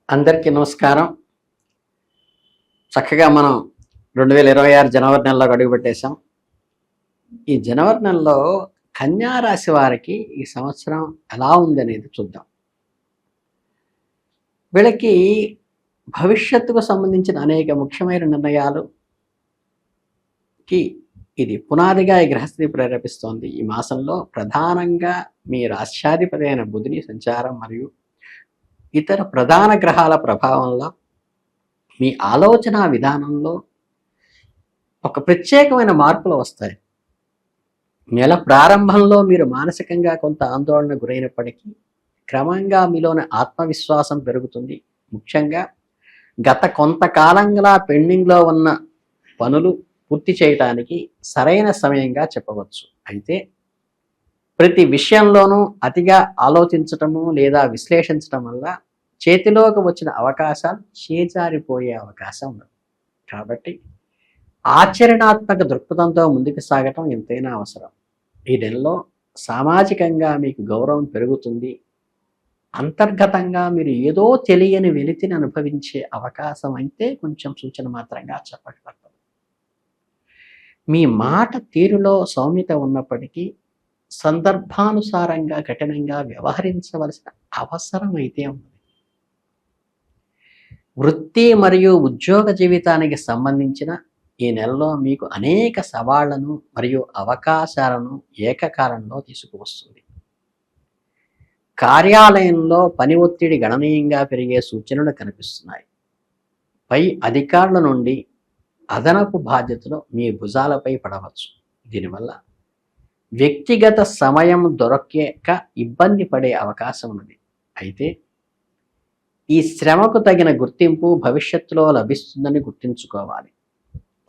అందరికీ నమస్కారం. చక్కగా మనం 2026 జనవరి నెలలో అడుగుపెట్టేశాం. ఈ జనవరి నెలలో కన్యా రాశి వారికి ఈ సంవత్సరం ఎలా ఉందనేది చూద్దాం. వీళ్ళకి భవిష్యత్తుకు సంబంధించిన అనేక ముఖ్యమైన నిర్ణయాలుకి ఇది పునాదిగా ఈ గ్రహస్థితి ప్రేరేపిస్తోంది. ఈ మాసంలో ప్రధానంగా మీ రాష్ట్రాధిపతి అయిన బుధుని సంచారం మరియు ఇతర ప్రధాన గ్రహాల ప్రభావంలో మీ ఆలోచన విధానంలో ఒక ప్రత్యేకమైన మార్పులు వస్తాయి. నెల ప్రారంభంలో మీరు మానసికంగా కొంత ఆందోళన గురైనప్పటికీ క్రమంగా మీలోని ఆత్మవిశ్వాసం పెరుగుతుంది. ముఖ్యంగా గత కొంతకాలంగా పెండింగ్లో ఉన్న పనులు పూర్తి చేయటానికి సరైన సమయంగా చెప్పవచ్చు. అయితే ప్రతి విషయంలోనూ అతిగా ఆలోచించటము లేదా విశ్లేషించటం వల్ల చేతిలోకి వచ్చిన అవకాశాలు చేజారిపోయే అవకాశం ఉంది. కాబట్టి ఆచరణాత్మక దృక్పథంతో ముందుకు సాగటం ఎంతైనా అవసరం. ఈ నెలలో సామాజికంగా మీకు గౌరవం పెరుగుతుంది. అంతర్గతంగా మీరు ఏదో తెలియని వెలితిని అనుభవించే అవకాశం అయితే కొంచెం సూచన మాత్రంగా చెప్పబడుతుంది. మీ మాట తీరులో సౌమ్యత ఉన్నప్పటికీ సందర్భానుసారంగా కఠినంగా వ్యవహరించవలసిన అవసరం అయితే ఉంది. వృత్తి మరియు ఉద్యోగ జీవితానికి సంబంధించిన ఈ నెలలో మీకు అనేక సవాళ్లను మరియు అవకాశాలను ఏకకాలంలో తీసుకువస్తుంది. కార్యాలయంలో పని ఒత్తిడి గణనీయంగా పెరిగే సూచనలు కనిపిస్తున్నాయి. పై అధికారుల నుండి అదనపు బాధ్యతలు మీ భుజాలపై పడవచ్చు. దీనివల్ల వ్యక్తిగత సమయం దొరకక ఇబ్బంది పడే అవకాశం ఉన్నది. అయితే ఈ శ్రమకు తగిన గుర్తింపు భవిష్యత్తులో లభిస్తుందని గుర్తుంచుకోవాలి.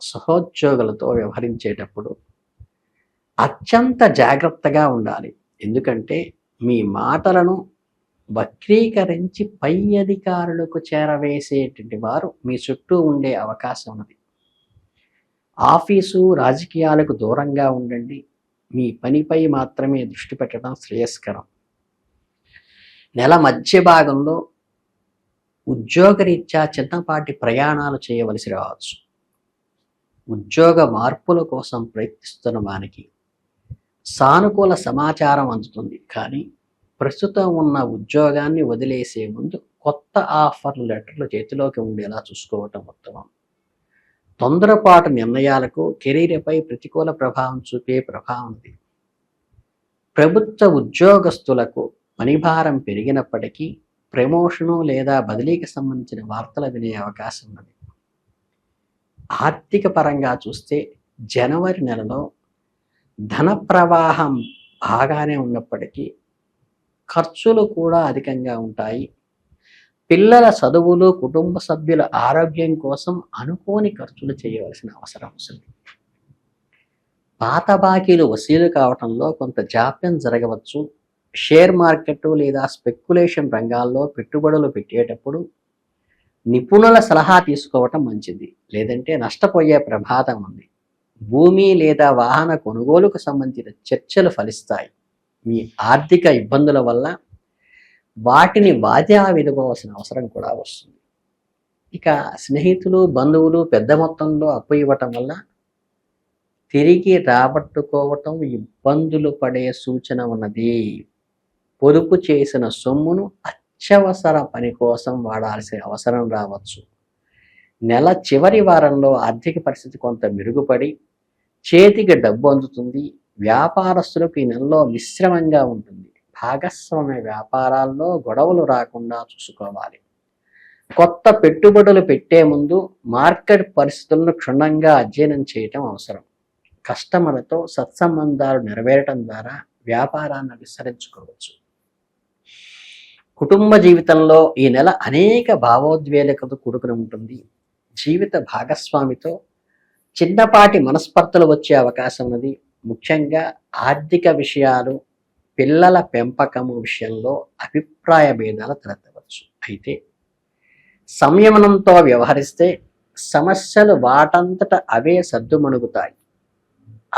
సహోద్యోగులతో వ్యవహరించేటప్పుడు అత్యంత జాగ్రత్తగా ఉండాలి. ఎందుకంటే మీ మాటలను వక్రీకరించి పై అధికారులకు చేరవేసేటువంటి వారు మీ చుట్టూ ఉండే అవకాశం ఉన్నది. ఆఫీసు రాజకీయాలకు దూరంగా ఉండండి. మీ పనిపై మాత్రమే దృష్టి పెట్టడం శ్రేయస్కరం. నెల మధ్య భాగంలో ఉద్యోగరీత్యా చిన్నపాటి ప్రయాణాలు చేయవలసి రావచ్చు. ఉద్యోగ మార్పుల కోసం ప్రయత్నిస్తున్న వారికి సానుకూల సమాచారం అందుతుంది. కానీ ప్రస్తుతం ఉన్న ఉద్యోగాన్ని వదిలేసే ముందు కొత్త ఆఫర్ లెటర్లు చేతిలోకి ఉండేలా చూసుకోవటం ఉత్తమం. తొందరపాటు నిర్ణయాలకు కెరీర్పై ప్రతికూల ప్రభావం చూపే ప్రభావం ఉంది. ప్రభుత్వ ఉద్యోగస్తులకు పనిభారం పెరిగినప్పటికీ ప్రమోషను లేదా బదిలీకి సంబంధించిన వార్తలు వినే అవకాశం ఉన్నది. ఆర్థిక పరంగా చూస్తే జనవరి నెలలో ధన ప్రవాహం బాగానే ఉన్నప్పటికీ ఖర్చులు కూడా అధికంగా ఉంటాయి. పిల్లల చదువులు, కుటుంబ సభ్యుల ఆరోగ్యం కోసం అనుకోని ఖర్చులు చేయవలసిన అవసరం వస్తుంది. పాత బాకీలు వసూలు కావటంలో కొంత జాప్యం జరగవచ్చు. షేర్ మార్కెట్ లేదా స్పెక్యులేషన్ రంగాల్లో పెట్టుబడులు పెట్టేటప్పుడు నిపుణుల సలహా తీసుకోవటం మంచిది. లేదంటే నష్టపోయే ప్రమాదం ఉంది. భూమి లేదా వాహన కొనుగోలుకు సంబంధించిన చర్చలు ఫలిస్తాయి. మీ ఆర్థిక ఇబ్బందుల వల్ల వాటిని వాయిదా వేసుకోవాల్సిన అవసరం కూడా వస్తుంది. ఇక స్నేహితులు, బంధువులు పెద్ద మొత్తంలో అప్పు ఇవ్వటం వల్ల తిరిగి రాబట్టుకోవటం ఇబ్బందులు పడే సూచన ఉన్నది. పొదుపు చేసిన సొమ్మును అత్యవసర పని కోసం వాడాల్సిన అవసరం రావచ్చు. నెల చివరి వారంలో ఆర్థిక పరిస్థితి కొంత మెరుగుపడి చేతికి డబ్బు అందుతుంది. వ్యాపారస్తులకు ఈ నెలలో మిశ్రమంగా ఉంటుంది. భాగస్వామ్య వ్యాపారాల్లో గొడవలు రాకుండా చూసుకోవాలి. కొత్త పెట్టుబడులు పెట్టే ముందు మార్కెట్ పరిస్థితులను క్షుణ్ణంగా అధ్యయనం చేయటం అవసరం. కస్టమర్లతో సత్సంబంధాలు నెరవేరటం ద్వారా వ్యాపారాన్ని విస్తరించుకోవచ్చు. కుటుంబ జీవితంలో ఈ నెల అనేక భావోద్వేగతతో కూడుకుని ఉంటుంది. జీవిత భాగస్వామితో చిన్నపాటి మనస్పర్ధలు వచ్చే అవకాశం ఉన్నది. ముఖ్యంగా ఆర్థిక విషయాలు, పిల్లల పెంపకము విషయంలో అభిప్రాయ భేదాలు తలెత్తవచ్చు. అయితే సంయమనంతో వ్యవహరిస్తే సమస్యలు వాటంతట అవే సర్దుమణుగుతాయి.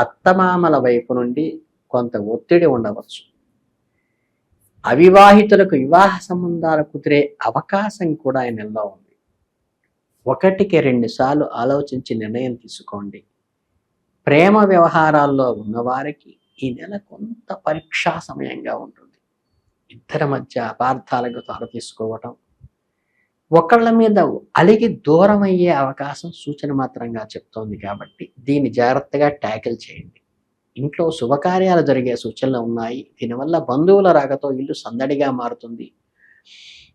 అత్తమామల వైపు నుండి కొంత ఒత్తిడి ఉండవచ్చు. అవివాహితులకు వివాహ సంబంధాలు కుదిరే అవకాశం కూడా ఈ నెలలో ఉంది. 1-2 సార్లు ఆలోచించి నిర్ణయం తీసుకోండి. ప్రేమ వ్యవహారాల్లో ఉన్నవారికి ఈ నెల కొంత పరీక్షా సమయంగా ఉంటుంది. ఇద్దరి మధ్య అపార్థాలకు తార తీసుకోవటం, ఒకళ్ళ మీద అలిగి దూరం అయ్యే అవకాశం సూచన మాత్రంగా చెప్తోంది. కాబట్టి దీన్ని జాగ్రత్తగా ట్యాకిల్ చేయండి. ఇంట్లో శుభకార్యాలు జరిగే సూచనలు ఉన్నాయి. దీనివల్ల బంధువుల రాకతో ఇల్లు సందడిగా మారుతుంది.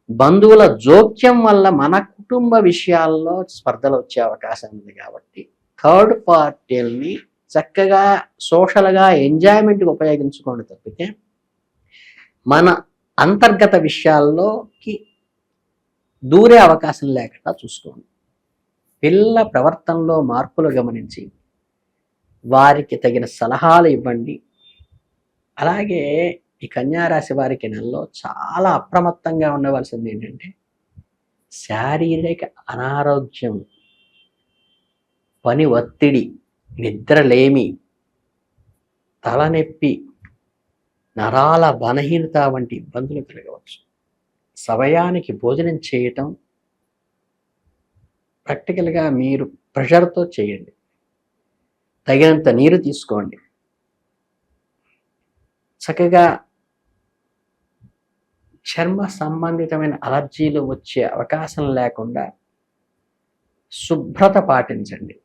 బంధువుల జోక్యం వల్ల మన కుటుంబ విషయాల్లో స్పర్ధలు వచ్చే అవకాశం ఉంది. కాబట్టి థర్డ్ పార్టీల్ని చక్కగా సోషల్గా ఎంజాయ్మెంట్కి ఉపయోగించుకోండి తప్పితే మన అంతర్గత విషయాల్లోకి దూరే అవకాశం లేకుండా చూసుకోండి. పిల్లల ప్రవర్తనలో మార్పులు గమనించి వారికి తగిన సలహాలు ఇవ్వండి. అలాగే ఈ కన్యారాశి వారికి నెలలో చాలా అప్రమత్తంగా ఉండవలసింది ఏంటంటే శారీరక అనారోగ్యం, పని ఒత్తిడి, నిద్రలేమి, తలనొప్పి, నరాల బలహీనత వంటి ఇబ్బందులు కలగవచ్చు. సమయానికి భోజనం చేయటం ప్రాక్టికల్గా మీరు ప్రెషర్తో చేయండి. తగినంత నీరు తీసుకోండి. చక్కగా చర్మ సంబంధితమైన అలర్జీలు వచ్చే అవకాశం లేకుండా శుభ్రత పాటించండి.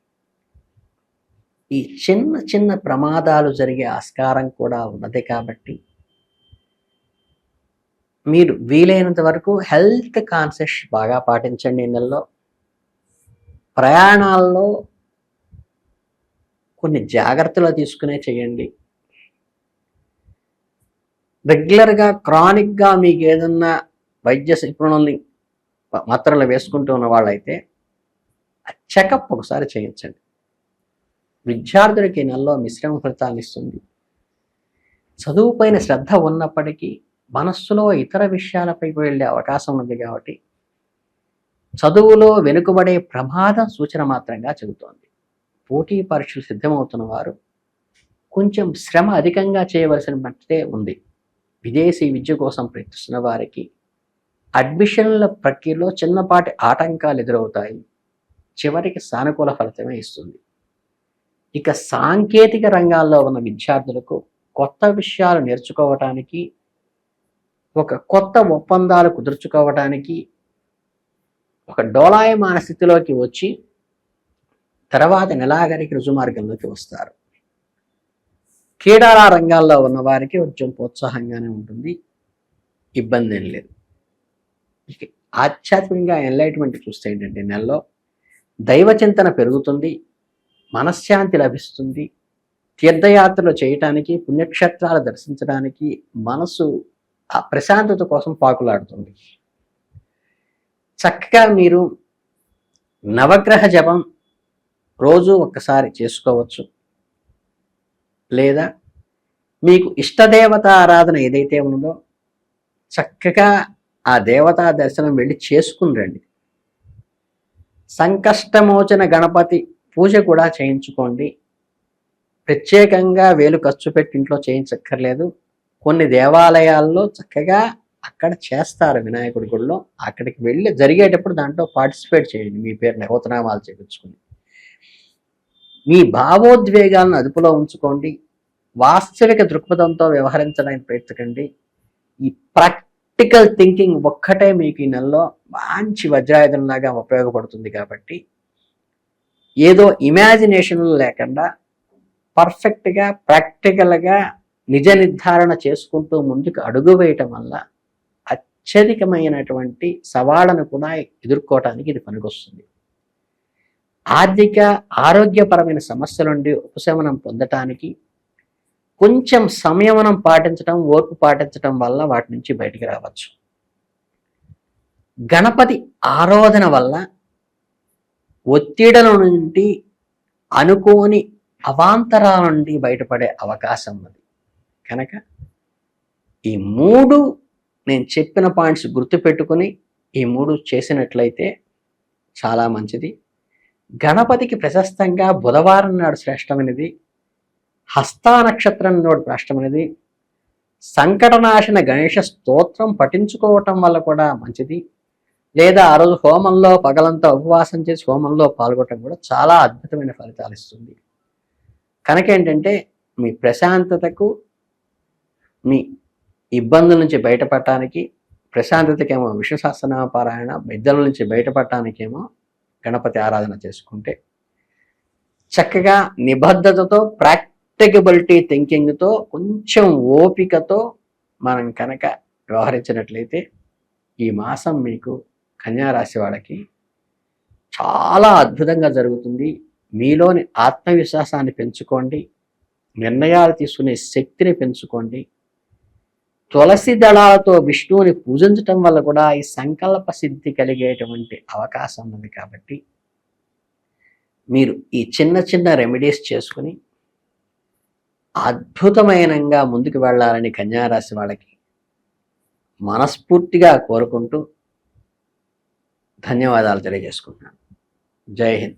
ఈ చిన్న చిన్న ప్రమాదాలు జరిగే ఆస్కారం కూడా ఉన్నది. కాబట్టి మీరు వీలైనంత వరకు హెల్త్ కాన్షియస్ బాగా పాటించండి. ఈ నెలలో ప్రయాణాల్లో కొన్ని జాగ్రత్తలు తీసుకునే చేయండి. రెగ్యులర్గా క్రానిక్గా మీకు ఏదన్నా వైద్య నిపుణుల్ని మాత్రలు వేసుకుంటూ ఉన్న వాళ్ళైతే చెకప్ ఒకసారి చేయించండి. విద్యార్థులకి నెలలో మిశ్రమ ఫలితాలు ఇస్తుంది. చదువుపైన శ్రద్ధ ఉన్నప్పటికీ మనస్సులో ఇతర విషయాలపై వెళ్ళే అవకాశం ఉంది. కాబట్టి చదువులో వెనుకబడే ప్రమాదం సూచన మాత్రంగా చెబుతోంది. పోటీ పరీక్షలు సిద్ధమవుతున్న వారు కొంచెం శ్రమ అధికంగా చేయవలసిన మట్టే ఉంది. విదేశీ విద్య కోసం ప్రయత్నిస్తున్న వారికి అడ్మిషన్ల ప్రక్రియలో చిన్నపాటి ఆటంకాలు ఎదురవుతాయి. చివరికి సానుకూల ఫలితమే ఇస్తుంది. ఇక సాంకేతిక రంగాల్లో ఉన్న విద్యార్థులకు కొత్త విషయాలు నేర్చుకోవటానికి, ఒక కొత్త ఒప్పందాలు కుదుర్చుకోవటానికి ఒక డోలాయమాన స్థితిలోకి వచ్చి తర్వాత నెలాఖరికి రుజుమార్గంలోకి వస్తారు. క్రీడా రంగాల్లో ఉన్న వారికి కొంచెం ప్రోత్సాహంగానే ఉంటుంది, ఇబ్బంది ఏం లేదు. ఆధ్యాత్మికంగా ఎన్లైట్మెంట్ చూస్తే ఏంటంటే నెలలో దైవచింతన పెరుగుతుంది, మనశ్శాంతి లభిస్తుంది. తీర్థయాత్రలు చేయటానికి, పుణ్యక్షేత్రాలు దర్శించడానికి మనసు ఆ ప్రశాంతత కోసం పాకులాడుతుంది. చక్కగా మీరు నవగ్రహ జపం రోజు ఒక్కసారి చేసుకోవచ్చు. లేదా మీకు ఇష్టదేవత ఆరాధన ఏదైతే ఉందో చక్కగా ఆ దేవతా దర్శనం వెళ్ళి చేసుకుని రండి. సంకష్టమోచన గణపతి పూజ కూడా చేయించుకోండి. ప్రత్యేకంగా వేలు ఖర్చు పెట్టి ఇంట్లో చేయించక్కర్లేదు. కొన్ని దేవాలయాల్లో చక్కగా అక్కడ చేస్తారు వినాయకుడి గుడిలో. అక్కడికి వెళ్ళి జరిగేటప్పుడు దాంట్లో పార్టిసిపేట్ చేయండి. మీ పేరు నవతనామాలు చేయించుకుని మీ భావోద్వేగాలను అదుపులో ఉంచుకోండి. వాస్తవిక దృక్పథంతో వ్యవహరించడానికి ప్రయత్నించండి. ఈ ప్రాక్టికల్ థింకింగ్ ఒక్కటే మీకు ఈ నెలలో మంచి వజ్రాయుధంలాగా ఉపయోగపడుతుంది. కాబట్టి ఏదో ఇమాజినేషన్ లేకుండా పర్ఫెక్ట్గా ప్రాక్టికల్గా నిజ నిర్ధారణ చేసుకుంటూ ముందుకు అడుగు వేయటం వల్ల అత్యధికమైనటువంటి సవాళ్లను కూడా ఎదుర్కోవటానికి ఇది పనికొస్తుంది. ఆర్థిక ఆరోగ్యపరమైన సమస్యల నుండి ఉపశమనం పొందటానికి కొంచెం సంయమనం పాటించడం, ఓర్పు పాటించడం వల్ల వాటి నుంచి బయటికి రావచ్చు. గణపతి ఆరాధన వల్ల ఒత్తిడుల నుండి, అనుకోని అవాంతరాల నుండి బయటపడే అవకాశం ఉంది. కనుక ఈ 3 నేను చెప్పిన పాయింట్స్ గుర్తుపెట్టుకుని ఈ 3 చేసినట్లయితే చాలా మంచిది. గణపతికి ప్రశస్తంగా బుధవారం నాడు శ్రేష్టమైనది, హస్తా నక్షత్రం నాడు శ్రేష్టమైనది, సంకటనాశన గణేష స్తోత్రం పఠించుకోవటం వల్ల కూడా మంచిది. లేదా ఆ రోజు హోమంలో పగలంతా ఉపవాసం చేసి హోమంలో పాల్గొనడం కూడా చాలా అద్భుతమైన ఫలితాలు ఇస్తుంది. కనుక ఏంటంటే మీ ప్రశాంతతకు, మీ ఇబ్బందుల నుంచి బయటపడటానికి, ప్రశాంతతకేమో విష్ణు సహస్రనామ పారాయణ, ఇబ్బందుల నుంచి బయటపడటానికేమో గణపతి ఆరాధన చేసుకుంటే, చక్కగా నిబద్ధతతో, ప్రాక్టికబిలిటీ థింకింగ్తో, కొంచెం ఓపికతో మనం కనుక వ్యవహరించినట్లయితే ఈ మాసం మీకు కన్యారాశి వాళ్ళకి చాలా అద్భుతంగా జరుగుతుంది. మీలోని ఆత్మవిశ్వాసాన్ని పెంచుకోండి, నిర్ణయాలు తీసుకునే శక్తిని పెంచుకోండి. తులసి దళాలతో విష్ణువుని పూజించటం వల్ల కూడా ఈ సంకల్ప సిద్ధి కలిగేటువంటి అవకాశం ఉంది. కాబట్టి మీరు ఈ చిన్న చిన్న రెమెడీస్ చేసుకుని అద్భుతమైనంగా ముందుకు వెళ్ళాలని కన్యారాశి వాళ్ళకి మనస్ఫూర్తిగా కోరుకుంటూ ధన్యవాదాలు తెలియజేసుకుంటున్నాను. జై హింద్.